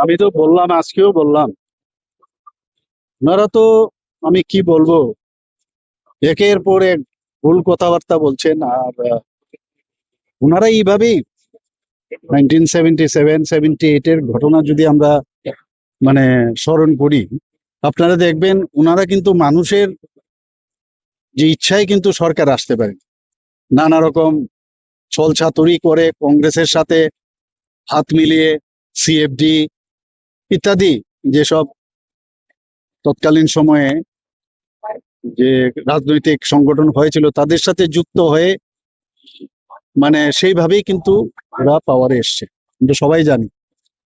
আমি তো বললাম, আজকেও বললাম, ওনারা তো, আমি কি বলবো, একের পর এক ভুল কথাবার্তা বলছেন। আর ওনারা এইভাবেই 1977-78 এর ঘটনা যদি আমরা মানে স্মরণ করি, আপনারা দেখবেন ওনারা কিন্তু মানুষের যে ইচ্ছায় কিন্তু সরকার আসতে পারে, নানা রকম ছলচাতুরি করে কংগ্রেসের সাথে হাত মিলিয়ে সিএফডি ইত্যাদি যেসব তৎকালীন সময়ে যে রাজনৈতিক সংগঠন হয়েছিল তাদের সাথে যুক্ত হয়ে সেইভাবেই কিন্তু ওরা পাওয়ারে এসছে। কিন্তু সবাই জানি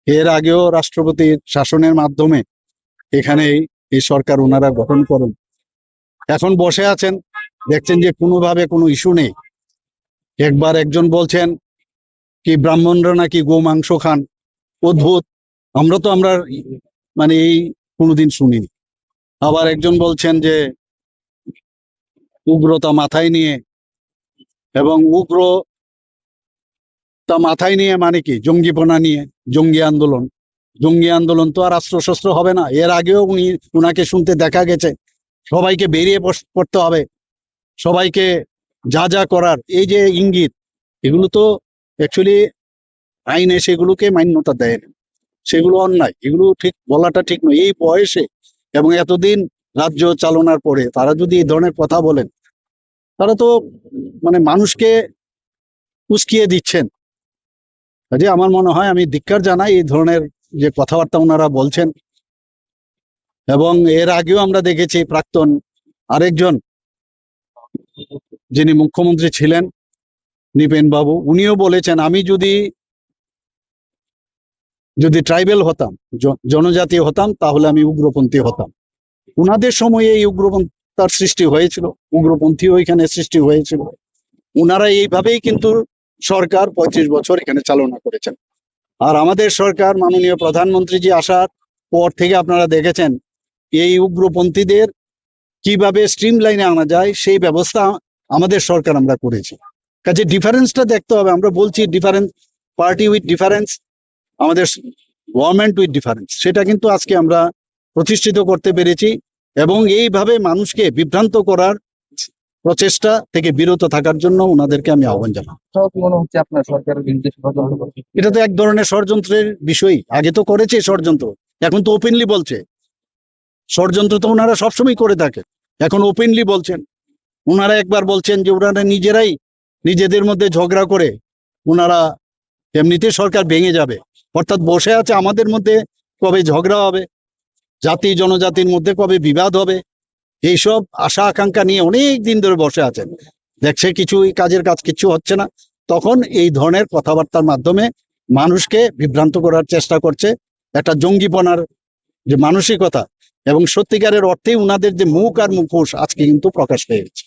এর আগেও রাষ্ট্রপতির শাসনের মাধ্যমে এখানে এই সরকার ওনারা গঠন করেন। এখন বসে আছেন, দেখছেন যে কোনোভাবে কোনো ইস্যু নেই। একবার একজন বলছেন কি ব্রাহ্মণরা নাকি গো মাংস খান, অদ্ভুত, আমরা এই কোনোদিন শুনিনি। আবার একজন বলছেন যে উগ্রতা মাথায় নিয়ে, এবং উগ্রতা মাথায় নিয়ে মানে কি জঙ্গিপনা নিয়ে, জঙ্গি আন্দোলন তো আর অস্ত্র হবে না। এর আগেও উনাকে শুনতে দেখা গেছে সবাইকে বেরিয়ে পড়তে হবে, সবাইকে যা যা করার এই যে ইঙ্গিত, এগুলো তো অ্যাকচুয়ালি আইনে সেগুলোকে মান্যতা দেয় না, সেগুলো অন্যায়, এগুলো ঠিক বলাটা ঠিক নয়। এই বয়সে এবং এতদিন রাজ্য চালনার পরে তারা যদি এই ধরনের কথা বলেন, তারা তো মানুষকে উস্কিয়ে দিচ্ছেন। কাজে আমার মনে হয়, আমি ধিক্কার জানাই এই ধরনের যে কথাবার্তা ওনারা বলছেন। এবং এর আগেও আমরা দেখেছি প্রাক্তন আরেকজন যিনি মুখ্যমন্ত্রী ছিলেন, নৃপেন বাবু, উনিও বলেছেন আমি যদি ট্রাইবেল হতাম, জনজাতি হতাম, তাহলে আমি উগ্রপন্থী হতাম। উনাদের সময়ে এই উগ্রপন্থার সৃষ্টি হয়েছিল, উগ্রপন্থীও এখানে সৃষ্টি হয়েছিল। উনারা এইভাবেই কিন্তু সরকার 35 বছর এখানে চালনা করেছেন। আর আমাদের সরকার, মাননীয় প্রধানমন্ত্রী জি আসার পর থেকে আপনারা দেখেছেন এই উগ্রপন্থীদের কিভাবে স্ট্রিম লাইনে আনা যায় সেই ব্যবস্থা আমাদের সরকার আমরা করেছি। কাজে ডিফারেন্সটা দেখতে হবে। আমরা বলছি ডিফারেন্স, পার্টি উইথ ডিফারেন্স, আমাদের গভর্নমেন্ট উইথ ডিফারেন্স, সেটা কিন্তু আজকে আমরা প্রতিষ্ঠিত করতে পেরেছি। এবং এইভাবে মানুষকে বিভ্রান্ত করার প্রচেষ্টা থেকে বিরত থাকার জন্য ওনাদেরকে আমি আহ্বান জানাই। মনে হচ্ছে আপনার সরকারের বিরুদ্ধে ষড়যন্ত্র করছে। এটা তো এক ধরনের ষড়যন্ত্রের বিষয়, আগে তো করেছে ষড়যন্ত্র, এখন তো ওপেনলি বলছে। ষড়যন্ত্র তো ওনারা সবসময় করে থাকে, এখন ওপেনলি বলছেন। ওনারা একবার বলছেন যে ওনারা নিজেরাই নিজেদের মধ্যে ঝগড়া করে ওনারা এমনিতে সরকার ভেঙে যাবে, অর্থাৎ বসে আছে আমাদের মধ্যে কবে ঝগড়া হবে, জাতি জনজাতির মধ্যে কবে বিবাদ হবে, এইসব আশা আকাঙ্ক্ষা নিয়ে অনেক দিন ধরে বসে আছেন। দেখছে কাজের কাজ কিছু হচ্ছে না, তখন এই ধরনের কথাবার্তার মাধ্যমে মানুষকে বিভ্রান্ত করার চেষ্টা করছে। একটা জঙ্গিপনার যে মানসিকতা এবং সত্যিকারের অর্থে উনাদের যে মুখ আর মুখোশ আজকে কিন্তু প্রকাশ পেয়ে গেছে।